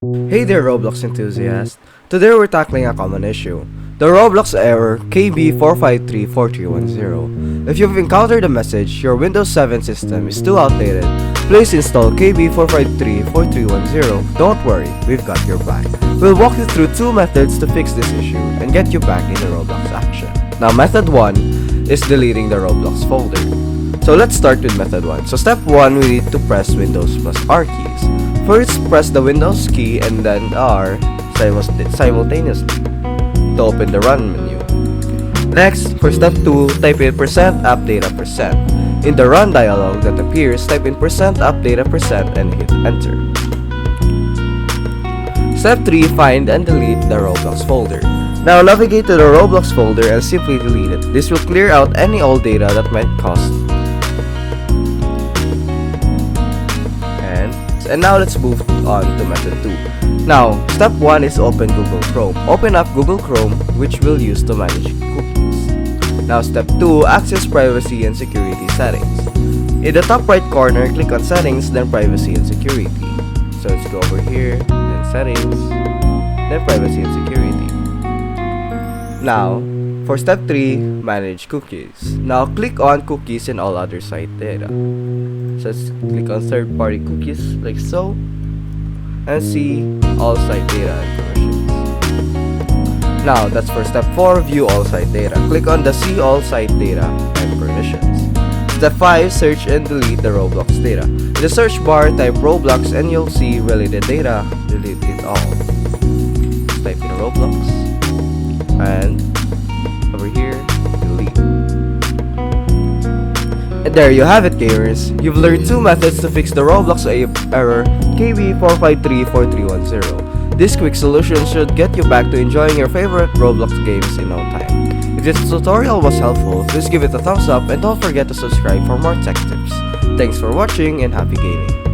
Hey there Roblox enthusiasts! Today we're tackling a common issue, the Roblox Error KB4534310. If you've encountered a message your Windows 7 system is too outdated, please install KB4534310. Don't worry, we've got your back. We'll walk you through two methods to fix this issue and get you back in the Roblox action. Now method 1 is deleting the Roblox folder. So let's start with method 1. So step 1, we need to press Windows plus R keys. First, press the Windows key and then R simultaneously to open the Run menu. Next, for step 2, type in %appdata%. In the Run dialog that appears, type in %appdata% and hit Enter. Step 3, find and delete the Roblox folder. Now navigate to the Roblox folder and simply delete it. This will clear out any old data that might cause. And now let's move on to method 2. Now, step 1 is open Google Chrome. Open up Google Chrome, which we'll use to manage cookies. Now step 2, access privacy and security settings. In the top right corner, click on settings, then privacy and security. So let's go over here, then settings, then privacy and security. Now, for step 3, manage cookies. Now click on cookies and all other site data. So let's click on third-party cookies like so and see all site data and permissions. Now that's for step 4, view all site data. Click on the see all site data and permissions. Step 5, search and delete the Roblox data. In the search bar, type Roblox and you'll see related data. Delete it all. Type in Roblox and over here, delete. And there you have it, gamers. You've learned two methods to fix the Roblox error KB4534310. This quick solution should get you back to enjoying your favorite Roblox games in no time. If this tutorial was helpful, please give it a thumbs up and don't forget to subscribe for more tech tips. Thanks for watching and happy gaming.